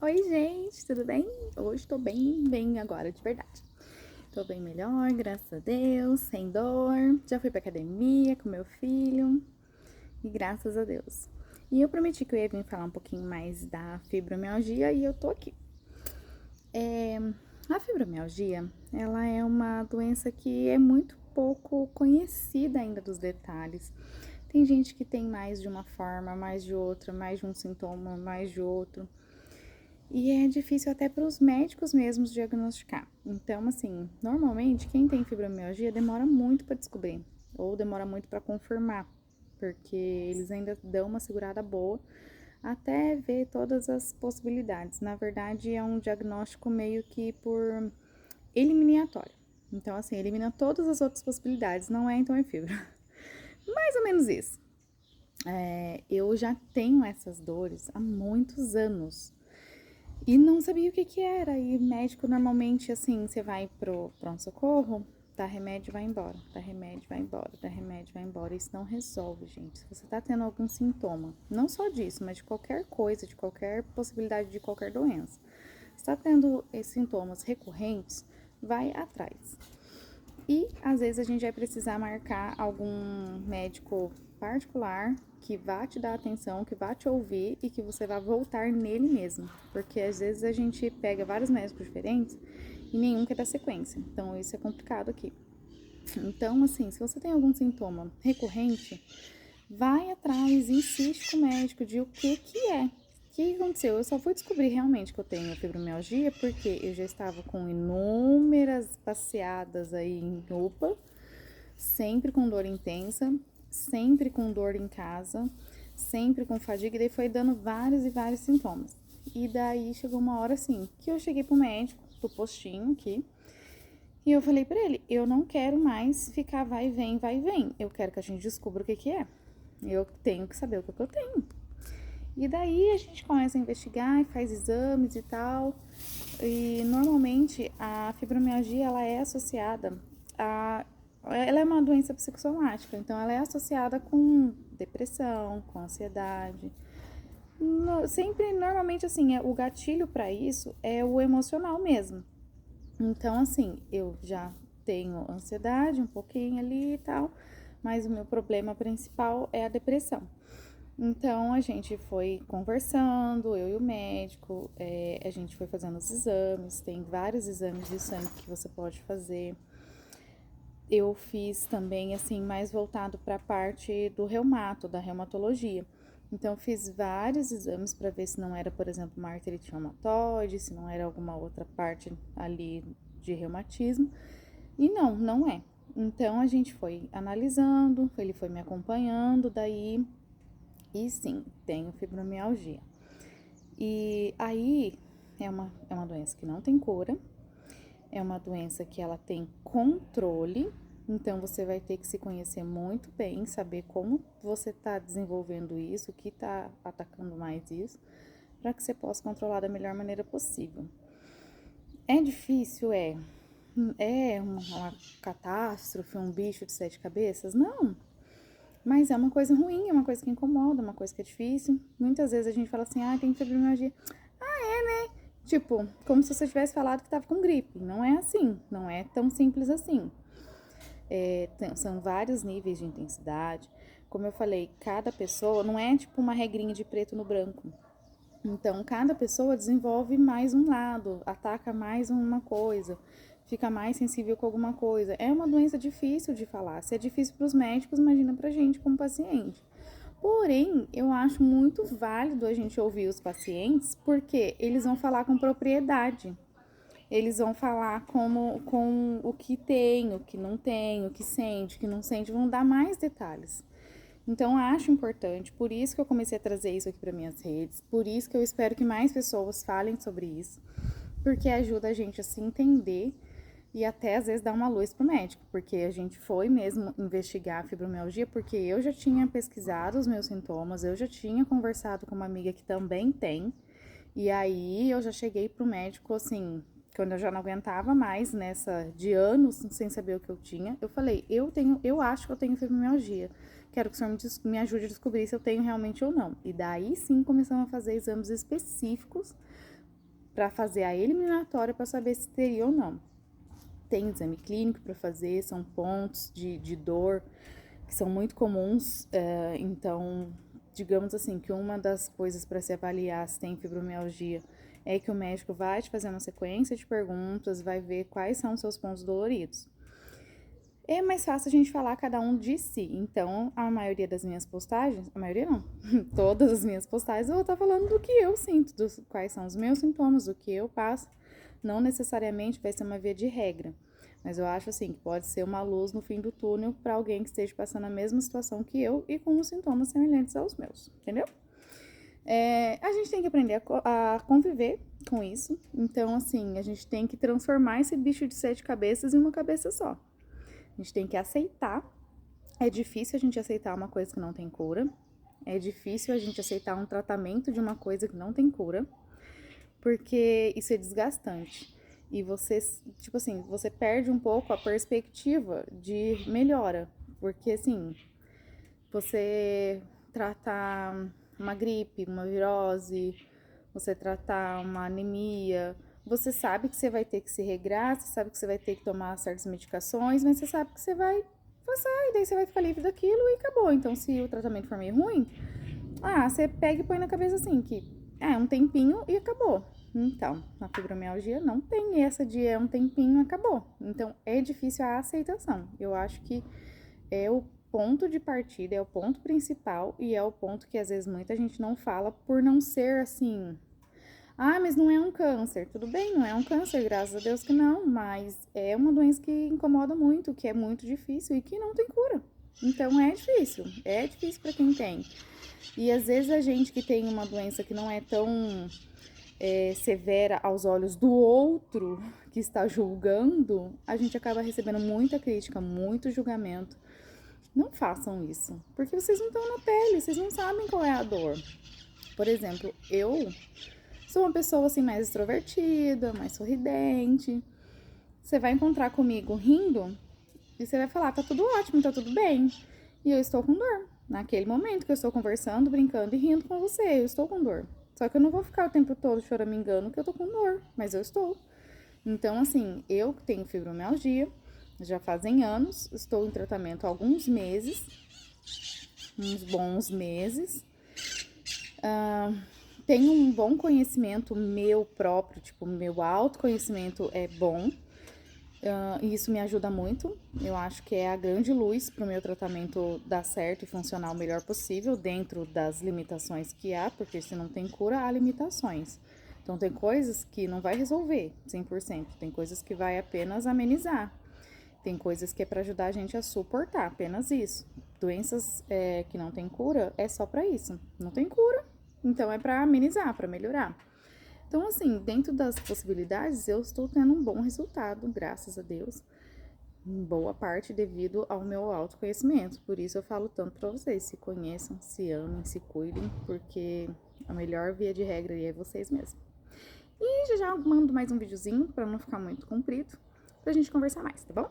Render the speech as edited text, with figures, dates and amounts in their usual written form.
Oi, gente, tudo bem? Hoje tô bem agora, de verdade. Tô bem melhor, graças a Deus, sem dor. Já fui pra academia com meu filho e graças a Deus. E eu prometi que eu ia vir falar um pouquinho mais da fibromialgia e eu tô aqui. A fibromialgia, ela é uma doença que é muito pouco conhecida ainda dos detalhes. Tem gente que tem mais de uma forma, mais de outra, mais de um sintoma, mais de outro. E é difícil até para os médicos mesmos diagnosticar. Então, assim, normalmente quem tem fibromialgia demora muito para descobrir ou demora muito para confirmar, porque eles ainda dão uma segurada boa até ver todas as possibilidades. Na verdade, é um diagnóstico meio que por eliminatório. Então, assim, elimina todas as outras possibilidades. Não é, então é fibra. Mais ou menos isso. Eu já tenho essas dores há muitos anos. E não sabia o que que era. E médico normalmente, assim, você vai pro pronto-socorro, dá remédio, vai embora. Dá remédio, vai embora. Dá remédio, vai embora. Isso não resolve, gente. Se você tá tendo algum sintoma, não só disso, mas de qualquer coisa, de qualquer possibilidade de qualquer doença. Se tá tendo esses sintomas recorrentes, vai atrás. E às vezes a gente vai precisar marcar algum médico particular que vá te dar atenção, que vá te ouvir e que você vá voltar nele mesmo. Porque às vezes a gente pega vários médicos diferentes e nenhum quer dar sequência. Então isso é complicado aqui. Então, assim, se você tem algum sintoma recorrente, vai atrás, insiste com o médico de o que é. O que aconteceu? Eu só fui descobrir realmente que eu tenho fibromialgia porque eu já estava com inúmeras passeadas aí em UPA, sempre com dor intensa, sempre com dor em casa, sempre com fadiga, e daí foi dando vários e vários sintomas. E daí chegou uma hora assim, que eu cheguei pro médico, pro postinho aqui, e eu falei pra ele, eu não quero mais ficar vai e vem, vai e vem. Eu quero que a gente descubra o que que é. Eu tenho que saber o que eu tenho. E daí a gente começa a investigar e faz exames e tal. E normalmente a fibromialgia ela é associada a. Ela é uma doença psicossomática, então ela é associada com depressão, com ansiedade. Sempre, normalmente, assim, o gatilho para isso é o emocional mesmo. Então, assim, eu já tenho ansiedade um pouquinho ali e tal, mas o meu problema principal é a depressão. Então a gente foi conversando, eu e o médico, a gente foi fazendo os exames, tem vários exames de sangue que você pode fazer. Eu fiz também, assim, mais voltado para a parte do reumato, da reumatologia. Então, fiz vários exames para ver se não era, por exemplo, uma artrite reumatoide, se não era alguma outra parte ali de reumatismo. E não é. Então, a gente foi analisando, ele foi me acompanhando, daí, e sim, tenho fibromialgia. E aí, é uma doença que não tem cura, é uma doença que ela tem controle, então você vai ter que se conhecer muito bem, saber como você está desenvolvendo isso, o que está atacando mais isso, para que você possa controlar da melhor maneira possível. É difícil, é uma catástrofe, um bicho de sete cabeças? Não. Mas é uma coisa ruim, é uma coisa que incomoda, uma coisa que é difícil. Muitas vezes a gente fala assim, tem fibromialgia. Tipo, como se você tivesse falado que tava com gripe. Não é assim, não é tão simples assim. São vários níveis de intensidade. Como eu falei, cada pessoa não é tipo uma regrinha de preto no branco. Então, cada pessoa desenvolve mais um lado, ataca mais uma coisa, fica mais sensível com alguma coisa. É uma doença difícil de falar. Se é difícil para os médicos, imagina para a gente como paciente. Porém, eu acho muito válido a gente ouvir os pacientes, porque eles vão falar com propriedade. Eles vão falar com o que tem, o que não tem, o que não sente, vão dar mais detalhes. Então, eu acho importante, por isso que eu comecei a trazer isso aqui para minhas redes, por isso que eu espero que mais pessoas falem sobre isso, porque ajuda a gente a se entender e até às vezes dar uma luz pro médico, porque a gente foi mesmo investigar a fibromialgia, porque eu já tinha pesquisado os meus sintomas, eu já tinha conversado com uma amiga que também tem, e aí eu já cheguei pro médico assim, quando eu já não aguentava mais nessa de anos sem saber o que eu tinha, eu falei, eu acho que eu tenho fibromialgia. Quero que o senhor me ajude a descobrir se eu tenho realmente ou não. E daí sim começamos a fazer exames específicos para fazer a eliminatória para saber se teria ou não. Tem exame clínico para fazer, são pontos de dor que são muito comuns, então, digamos assim, que uma das coisas para se avaliar se tem fibromialgia é que o médico vai te fazer uma sequência de perguntas, vai ver quais são os seus pontos doloridos. É mais fácil a gente falar cada um de si. Então, a maioria das minhas postagens, a maioria não, todas as minhas postagens eu vou estar falando do que eu sinto, quais são os meus sintomas, do que eu passo. Não necessariamente vai ser uma via de regra, mas eu acho assim que pode ser uma luz no fim do túnel para alguém que esteja passando a mesma situação que eu e com os sintomas semelhantes aos meus, entendeu? A gente tem que aprender a conviver com isso. Então, assim, a gente tem que transformar esse bicho de 7 cabeças em uma cabeça só. A gente tem que aceitar. É difícil a gente aceitar uma coisa que não tem cura. É difícil a gente aceitar um tratamento de uma coisa que não tem cura. Porque isso é desgastante. E você, tipo assim, você perde um pouco a perspectiva de melhora. Porque, assim, você tratar uma gripe, uma virose, você tratar uma anemia, você sabe que você vai ter que se regrar, você sabe que você vai ter que tomar certas medicações, mas você sabe que você vai passar e daí você vai ficar livre daquilo e acabou. Então, se o tratamento for meio ruim, você pega e põe na cabeça assim, que é um tempinho e acabou. Então, na fibromialgia não tem essa de é um tempinho e acabou. Então, é difícil a aceitação. Eu acho que é o ponto de partida, é o ponto principal e é o ponto que às vezes muita gente não fala por não ser assim. Mas não é um câncer. Tudo bem, não é um câncer, graças a Deus que não, mas é uma doença que incomoda muito, que é muito difícil e que não tem cura. Então é difícil para quem tem. E às vezes a gente que tem uma doença que não é tão severa aos olhos do outro que está julgando, a gente acaba recebendo muita crítica, muito julgamento. Não façam isso, porque vocês não estão na pele, vocês não sabem qual é a dor. Por exemplo, eu sou uma pessoa assim mais extrovertida, mais sorridente. Você vai encontrar comigo rindo e você vai falar, tá tudo ótimo, tá tudo bem. E eu estou com dor. Naquele momento que eu estou conversando, brincando e rindo com você, eu estou com dor. Só que eu não vou ficar o tempo todo choramingando que eu tô com dor, mas eu estou. Então, assim, eu tenho fibromialgia, já fazem anos, estou em tratamento há alguns meses, uns bons meses. Tenho um bom conhecimento meu próprio, tipo, meu autoconhecimento é bom. E isso me ajuda muito. Eu acho que é a grande luz para o meu tratamento dar certo e funcionar o melhor possível dentro das limitações que há, porque se não tem cura, há limitações. Então, tem coisas que não vai resolver 100%, tem coisas que vai apenas amenizar, tem coisas que é para ajudar a gente a suportar, apenas isso. Doenças que não tem cura é só para isso, não tem cura, então é para amenizar, para melhorar. Então, assim, dentro das possibilidades, eu estou tendo um bom resultado, graças a Deus, em boa parte devido ao meu autoconhecimento. Por isso eu falo tanto para vocês, se conheçam, se amem, se cuidem, porque a melhor via de regra é vocês mesmos. E já mando mais um videozinho para não ficar muito comprido, pra gente conversar mais, tá bom?